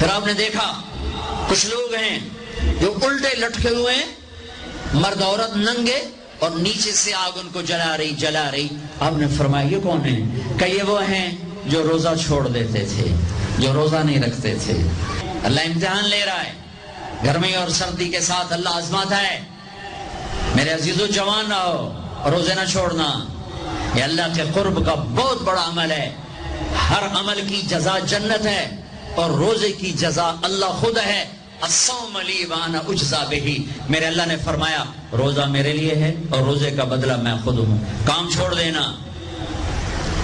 پھر آپ نے دیکھا کچھ لوگ ہیں جو الٹے لٹکے ہوئے ہیں، مرد عورت ننگے، اور نیچے سے آگ ان کو جلا رہی. آپ نے فرمایا یہ کون ہیں؟ کہ یہ وہ ہیں جو روزہ چھوڑ دیتے تھے، جو روزہ نہیں رکھتے تھے. اللہ امتحان لے رہا ہے، گرمی اور سردی کے ساتھ اللہ آزماتا ہے. میرے عزیزو جوان رہو، روزے نہ چھوڑنا. یہ اللہ کے قرب کا بہت بڑا عمل ہے. ہر عمل کی جزا جنت ہے، اور روزے کی جزا اللہ خود ہے. الصوم لی وانا اجزا بہ. میرے اللہ نے فرمایا روزہ میرے لیے ہے اور روزے کا بدلہ میں خود ہوں. کام چھوڑ دینا،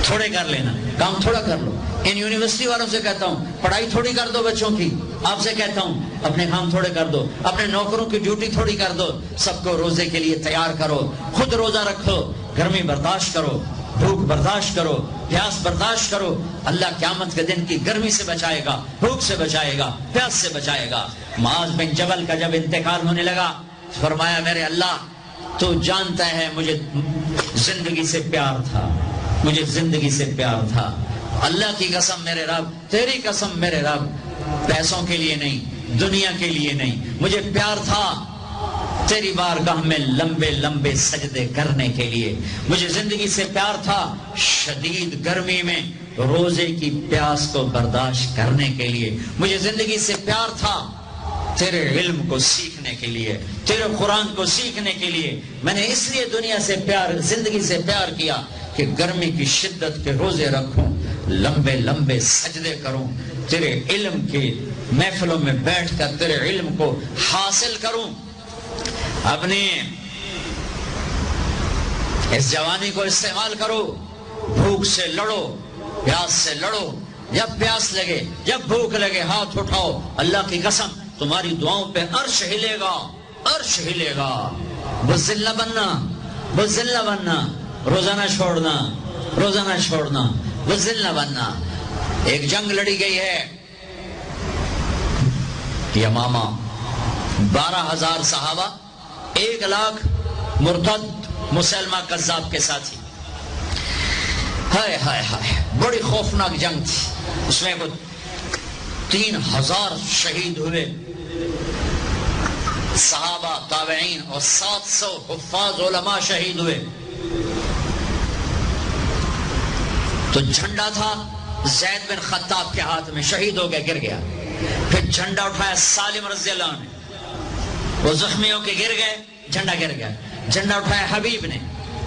تھوڑے کر لینا، کام تھوڑا کر لو. ان یونیورسٹی والوں سے کہتا ہوں پڑھائی تھوڑی کر دو بچوں کی. آپ سے کہتا ہوں اپنے کام تھوڑے کر دو، اپنے نوکروں کی ڈیوٹی تھوڑی کر دو. سب کو روزے کے لیے تیار کرو. خود روزہ رکھو، گرمی برداشت کرو، بھوک برداشت کرو، پیاس برداشت کرو. اللہ قیامت کے دن کی گرمی سے بچائے گا، بھوک سے بچائے گا، پیاس سے بچائے گا. معاذ بن جبل کا جب انتقال ہونے لگا، فرمایا میرے اللہ تو جانتا ہے مجھے زندگی سے پیار تھا، مجھے زندگی سے پیار تھا. اللہ کی قسم میرے رب، تیری قسم میرے رب، پیسوں کے لیے نہیں، دنیا کے لیے نہیں، مجھے پیار تھا تیری بارگاہ میں لمبے لمبے سجدے کرنے کے لیے. مجھے زندگی سے پیار تھا شدید گرمی میں روزے کی پیاس کو برداشت کرنے کے لیے. مجھے زندگی سے پیار تھا تیرے علم کو سیکھنے کے لیے، تیرے قرآن کو سیکھنے کے لیے. میں نے اس لیے دنیا سے پیار، زندگی سے پیار کیا کہ گرمی کی شدت کے روزے رکھوں، لمبے لمبے سجدے کروں، تیرے علم کی محفلوں میں بیٹھ کر تیرے علم کو حاصل کروں. اپنی اس جوانی کو استعمال کرو، بھوک سے لڑو، پیاس سے لڑو. جب پیاس لگے، جب بھوک لگے، ہاتھ اٹھاؤ. اللہ کی قسم تمہاری دعاؤں پہ عرش ہلے گا، عرش ہلے گا. بزدل نہ بننا، بزدل نہ بننا. روزہ نہ چھوڑنا، روزہ نہ چھوڑنا، بزدل نہ بننا. ایک جنگ لڑی گئی ہے یمامہ، 12,000 صحابہ، 1,00,000 مرتد مسلمہ کذاب کے ساتھی. ہائے ہائے ہائے، بڑی خوفناک جنگ تھی. اس میں 3,000 شہید ہوئے، صحابہ، تابعین، اور 700 حفاظ علماء شہید ہوئے. تو جھنڈا تھا زید بن خطاب کے ہاتھ میں، شہید ہو گیا، گر گیا. پھر جھنڈا اٹھایا سالم رضی اللہ عنہ نے، وہ زخمیوں کے گر گئے، جھنڈا گر گیا. جھنڈا اٹھایا حبیب نے،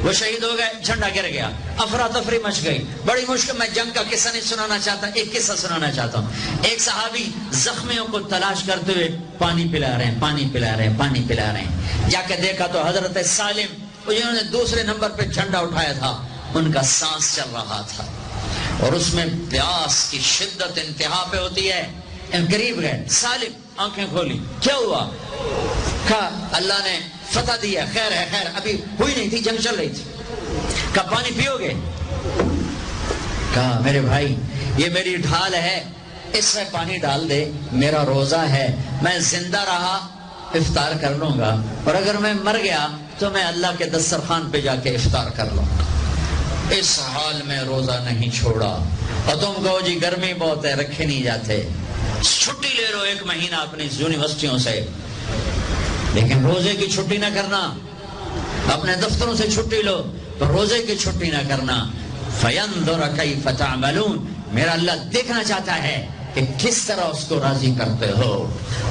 وہ شہید ہو گئے، جھنڈا گر گیا. افراتفری مچ گئی، بڑی مشکل. میں جنگ کا قصہ نہیں سنانا چاہتا، ایک قصہ سنانا چاہتا ہوں. ایک صحابی زخمیوں کو تلاش کرتے ہوئے پانی پلا رہے ہیں، پانی پلا رہے ہیں، پانی پلا رہے ہیں. جا کے دیکھا تو حضرت سالم، جنہوں نے دوسرے نمبر پہ جھنڈا اٹھایا تھا، ان کا سانس چل رہا تھا، اور اس میں پیاس کی شدت انتہا پہ ہوتی ہے. قریب گئے، سالم آنکھیں کھولی، کیا ہوا؟ کہا اللہ نے فتح دیا، خیر ہے، خیر ابھی ہوئی نہیں تھی، جنگ چل رہی تھی. کہا پانی پیو گے؟ کہا میرے بھائی یہ میری ڈھال ہے، اس میں پانی ڈال دے، میرا روزہ ہے، میں زندہ رہا افطار کر لوں گا، اور اگر میں مر گیا تو میں اللہ کے دسترخوان پہ جا کے افطار کر لوں گا. اس حال میں روزہ نہیں چھوڑا. اور تم کہو جی گرمی بہت ہے، رکھے نہیں جاتے، چھٹی لے لو 1 مہینہ اپنی یونیورسٹیوں سے، لیکن روزے کی چھٹی نہ کرنا. اپنے دفتروں سے چھٹی لو تو روزے کی چھٹی نہ کرنا. فَيَنْظُرَ كَيْفَ تَعْمَلُونَ. میرا اللہ دیکھنا چاہتا ہے کہ کس طرح اس کو راضی کرتے ہو.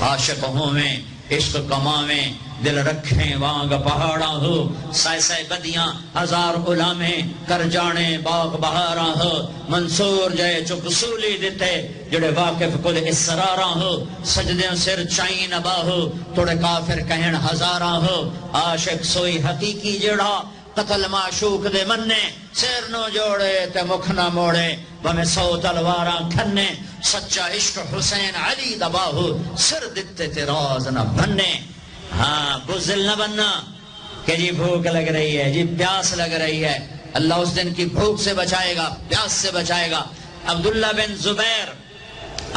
عاشق ہوں میں، عشق کما میں، دل رکھیں وانگ پہاڑاں ہو، سائے سائے بدیاں 1000 غلامیں کر جانے باغ بہاراں ہو. منصور جائے چک سولی دیتے جڑے واقف کل اسراراں ہو. سجدیں سر چائیں نبا ہو، توڑے کافر کہن ہزاراں ہو. عاشق سوئی حقیقی جڑا قتل معشوق دے مننے، سیر نو جوڑے تے مکھ نہ موڑے، بمیں 100 تلواراں کھنے. سچا عشق حسین علی دبا ہو، سر دتے تے راز نہ بننے. ہاں بزدل نہ بننا کہ جی بھوک لگ رہی ہے، جی پیاس لگ رہی ہے. اللہ اس دن کی بھوک سے بچائے گا، پیاس سے بچائے گا. عبداللہ بن زبیر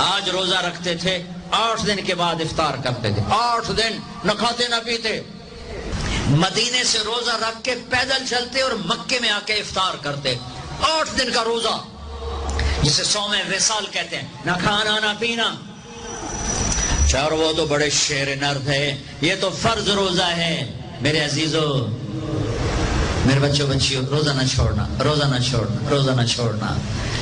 آج روزہ رکھتے تھے، 8 دن کے بعد افطار کرتے تھے. 8 دن نہ کھاتے نہ پیتے. مدینے سے روزہ رکھ کے پیدل چلتے اور مکے میں آ کے افطار کرتے. 8 دن کا روزہ جسے صوم وصال کہتے ہیں، نہ کھانا نہ پینا. اور وہ تو بڑے شیر نرد ہے، یہ تو فرض روزہ ہے۔ میرے عزیزو، میرے بچوں بچیوں، روزہ نہ چھوڑنا، روزہ نہ چھوڑنا، روزہ نہ چھوڑنا۔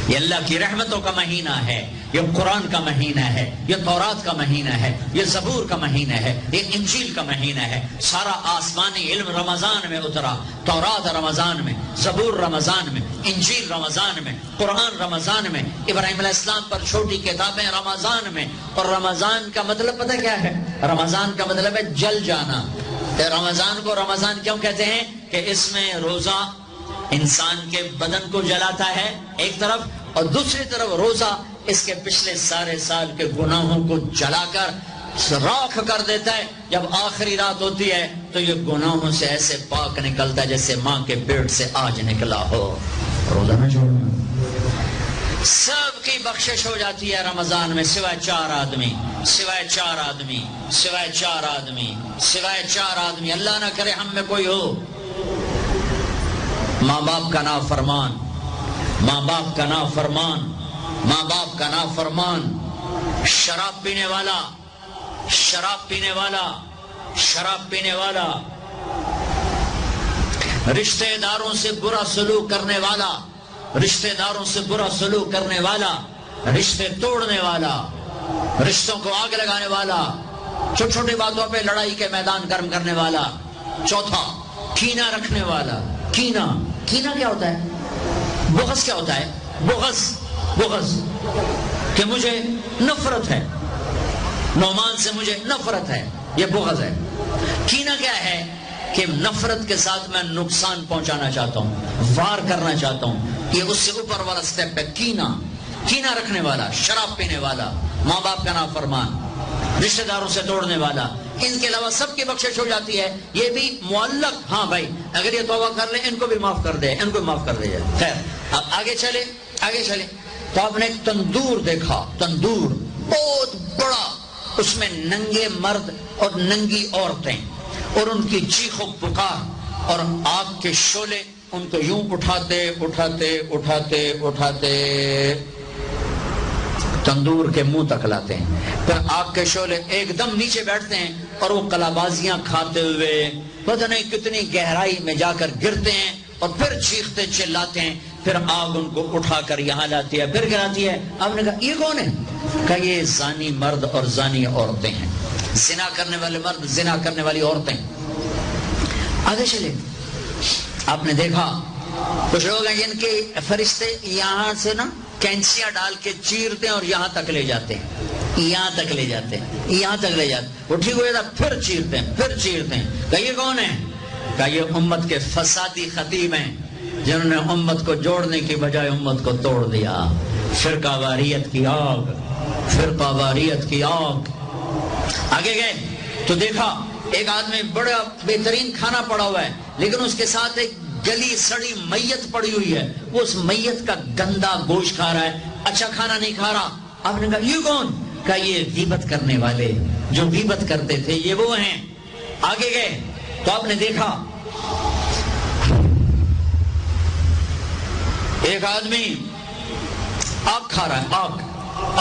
یہ اللہ کی رحمتوں کا مہینہ ہے، یہ قرآن کا مہینہ ہے، یہ تورات کا مہینہ ہے، یہ زبور کا مہینہ ہے، یہ انجیل کا مہینہ ہے۔ سارا آسمانی علم رمضان میں اترا، تورات رمضان میں، زبور رمضان میں، انجیل رمضان میں، قرآن رمضان میں، ابراہیم علیہ السلام پر چھوٹی کتابیں رمضان میں۔ اور رمضان کا مطلب پتہ کیا ہے؟ رمضان کا مطلب ہے جل جانا۔ رمضان کو رمضان کیوں کہتے ہیں؟ کہ اس میں روزہ انسان کے بدن کو جلاتا ہے ایک طرف، اور دوسری طرف روزہ اس کے پچھلے سارے سال کے گناہوں کو جلا کر راکھ کر دیتا ہے۔ جب آخری رات ہوتی ہے تو یہ گناہوں سے ایسے پاک نکلتا ہے جیسے ماں کے پیٹ سے آج نکلا ہو۔ روزہ نہ چھوڑنا۔ سب کی بخشش ہو جاتی ہے رمضان میں، سوائے 4 آدمی، سوائے 4 آدمی، سوائے 4 آدمی، سوائے 4 آدمی۔ اللہ نہ کرے ہم میں کوئی ہو۔ ماں باپ کا نافرمان، ماں باپ کا نافرمان، ماں باپ کا نافرمان، شراب پینے والا، شراب پینے والا، شراب پینے والا، رشتہ داروں سے برا سلوک کرنے والا، رشتہ داروں سے برا سلوک کرنے والا، رشتے توڑنے والا، رشتوں کو آگ لگانے والا، چھوٹی چھوٹی باتوں پہ لڑائی کے میدان گرم کرنے والا۔ چوتھا، کینہ رکھنے والا۔ کینہ، کینہ کیا ہوتا ہے؟ بغض کیا ہوتا ہے؟ بغض، بغض کہ مجھے نفرت ہے، نعمان سے مجھے نفرت ہے، یہ بغض ہے۔ کینہ کیا ہے؟ کہ نفرت کے ساتھ میں نقصان پہنچانا چاہتا ہوں، وار کرنا چاہتا ہوں، یہ اس سے اوپر والا سٹیپ ہے کینہ۔ کینہ رکھنے والا، شراب پینے والا، ماں باپ کا نافرمان، رشتہ داروں سے توڑنے والا۔ ان کے علاوہ سب کی بخشش ہو جاتی ہے، یہ بھی معلق۔ ہاں بھائی اگر یہ توبہ کر لیں ان کو بھی معاف کر دے، ان کو بھی معاف کر دے جائے۔ خیر اب آگے چلے، آگے چلے تو آپ نے ایک تندور دیکھا، تندور بہت بڑا، اس میں ننگے مرد اور ننگی عورتیں، اور ان کی چیخ و پکار، اور آگ کے شعلے ان کو یوں اٹھاتے اٹھاتے اٹھاتے اٹھاتے تندور کے منہ تک لاتے ہیں۔ پھر آگ کے شعلے ایک دم نیچے بیٹھتے ہیں اور وہ کلابازیاں کھاتے ہوئے پتہ نہیں کتنی گہرائی میں جا کر گرتے ہیں، اور پھر چیختے چلاتے ہیں۔ پھر آگ ان کو اٹھا کر یہاں لاتی ہے، پھر گراتی ہے۔ آپ نے کہا یہ کون ہے؟ کہا یہ زانی مرد اور زانی عورتیں ہیں، زنا کرنے والے مرد، زنا کرنے والی عورتیں۔ آگے چلے، آپ نے دیکھا کچھ لوگ ہیں جن کے فرشتے یہاں سے نا کینچیاں ڈال کے چیرتے ہیں اور یہاں تک لے جاتے ہیں، یہاں تک لے جاتے ہیں، یہاں تک لے جاتے ہیں۔ وہ ٹھیک ہو جاتا پھر چیرتے ہیں، پھر چیرتے ہیں۔ کہا یہ کون ہے؟ کہا یہ امت کے فسادی خطیب ہیں، جنہوں نے امت کو جوڑنے کی بجائے امت کو توڑ دیا۔ فرقہ واریت کی آگ، فرقہ واریت کی آگ۔ آگے گئے تو دیکھا ایک آدمی بڑا بہترین کھانا پڑا ہوا ہے، لیکن اس کے ساتھ ایک گلی سڑی میت پڑی ہوئی ہے، وہ اس میت کا گندا گوشت کھا رہا ہے، اچھا کھانا نہیں کھا رہا۔ آپ نے کہا یہ کون؟ کہا یہ غیبت کرنے والے، جو غیبت کرتے تھے یہ وہ ہیں۔ آگے گئے تو آپ نے دیکھا ایک آدمی آگ کھا رہا ہے،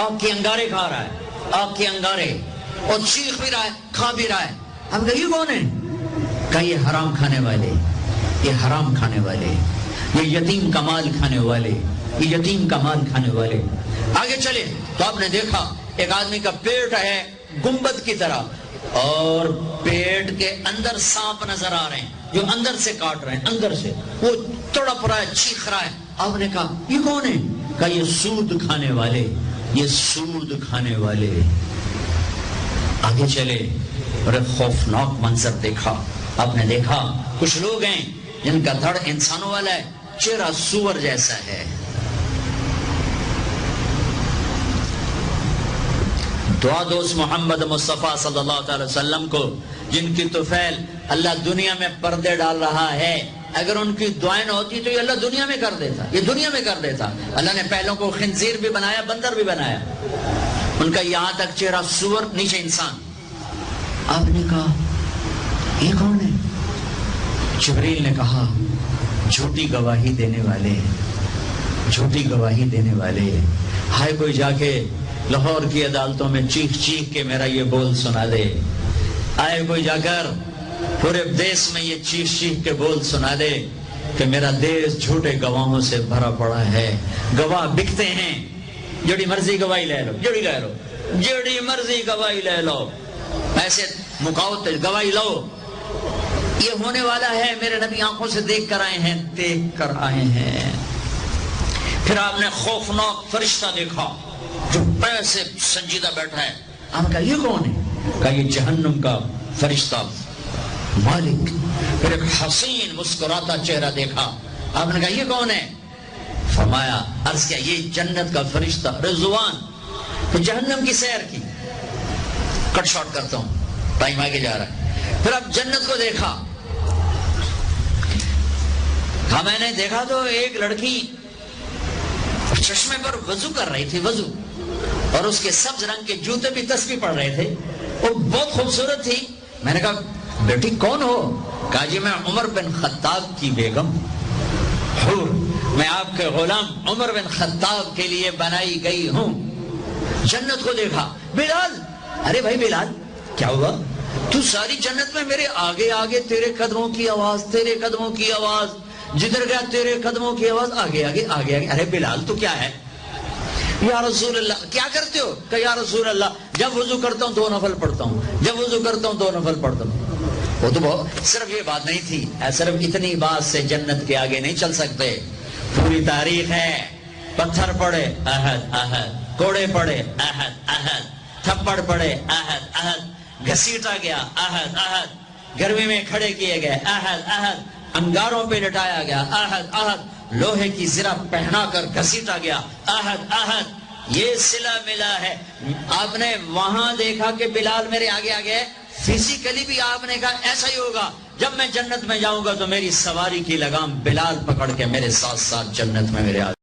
آگ کے انگارے کھا رہا ہے، آگ کے انگارے، اور چیخ بھی رہا ہے، کھا بھی رہا ہے۔ ہم کہا یہ کون ہے؟ کہا یہ حرام کھانے والے، یہ حرام کھانے والے، یہ یتیم کا مال کھانے والے، یہ یتیم کا مال کھانے والے۔ آگے چلے تو آپ نے دیکھا ایک آدمی کا پیٹ ہے گنبد کی طرح، اور پیٹ کے اندر سانپ نظر آ رہے ہیں جو اندر سے کاٹ رہے ہیں، اندر سے وہ تڑپ رہا ہے، چیخ رہا ہے۔ آپ نے کہا یہ کون ہے؟ کہا یہ سود کھانے والے، یہ سود کھانے والے۔ آگے چلے اور ایک خوفناک منظر دیکھا۔ آپ نے دیکھا کچھ لوگ ہیں جن کا دھڑ انسانوں والا ہے، چہرہ سور جیسا ہے۔ دعا دوست محمد مصطفیٰ صلی اللہ تعالی وسلم کو، جن کی طفیل اللہ دنیا میں پردے ڈال رہا ہے، اگر ان کی دعائیں نہ ہوتی تو یہ اللہ دنیا میں کر دیتا، یہ دنیا میں کر دیتا۔ اللہ نے پہلوں کو خنزیر بھی بنایا، بندر بھی بنایا، ان کا یہاں تک چہرہ سور، نیچے انسان۔ آپ نے کہا یہ کون ہے؟ جبریل نے کہا جھوٹی گواہی دینے والے، جھوٹی گواہی دینے والے۔ ہائے کوئی جا کے لاہور کی عدالتوں میں چیخ چیخ کے میرا یہ بول سنا دے. آئے کوئی جا کر پورے دیش میں یہ چیخ چیخ کے بول سنا دے کہ میرا دیش جھوٹے گواہوں سے بھرا پڑا ہے. گواہ بکتے ہیں، جڑی مرضی گواہی لے لو، جڑی مرضی گواہی لے لو، ایسے مکاؤ گواہی لو. یہ ہونے والا ہے. میرے نبی آنکھوں سے دیکھ کر آئے ہیں. پھر آپ نے خوفناک فرشتہ دیکھا جو پیسے سنجیدہ بیٹھا ہے. آپ نے کہا یہ کون ہے؟ کہا یہ جہنم کا فرشتہ مالک. پھر ایک حسین مسکراتا چہرہ دیکھا. آپ نے کہا یہ کون ہے؟ فرمایا، عرض کیا یہ جنت کا فرشتہ رضوان. تو جہنم کی سیر کی. کٹ شارٹ کرتا ہوں، ٹائم آگے جا رہا ہے. پھر اب جنت کو دیکھا. ہاں میں نے دیکھا تو ایک لڑکی چشمے پر وضو کر رہی تھی، وضو، اور اس کے سبز رنگ کے جوتے بھی تسبیح پڑھ رہے تھے. وہ بہت خوبصورت تھی. میں نے کہا بیٹی کون ہو؟ کہا جی میں عمر بن خطاب کی بیگم حور، میں آپ کے غلام عمر بن خطاب کے لیے بنائی گئی ہوں. جنت کو دیکھا. بلال، ارے بھائی بلال کیا ہوا؟ تو ساری جنت میں میرے آگے آگے، تیرے قدموں کی آواز، تیرے قدموں کی آواز، جدھر گیا تیرے قدموں کی آواز، آگے آگے آگے آگے. ارے بلال تو کیا ہے؟ یا رسول اللہ. کیا کرتے ہو؟ کہ یا رسول اللہ جب وضو کرتا ہوں 2 نفل پڑھتا ہوں، جب وضو کرتا ہوں 2 نفل پڑھتا ہوں. وہ تو صرف یہ بات نہیں تھی، صرف اتنی بات سے جنت کے آگے نہیں چل سکتے. پوری تاریخ ہے. پتھر پڑے احد احد، کوڑے پڑے احد احد، تھپڑ پڑے احد احد، گھسیٹا گیا احد احد، گرمی میں کھڑے کیے گئے احد احد، انگاروں پہ لٹایا گیا احد احد، لوہے کی زرہ پہنا کر گھسیٹا گیا احد احد. یہ صلہ ملا ہے. آپ نے وہاں دیکھا کہ بلال میرے آگے آگے، فزیکلی بھی آپ نے کہا ایسا ہی ہوگا. جب میں جنت میں جاؤں گا تو میری سواری کی لگام بلال پکڑ کے میرے ساتھ ساتھ جنت میں میرے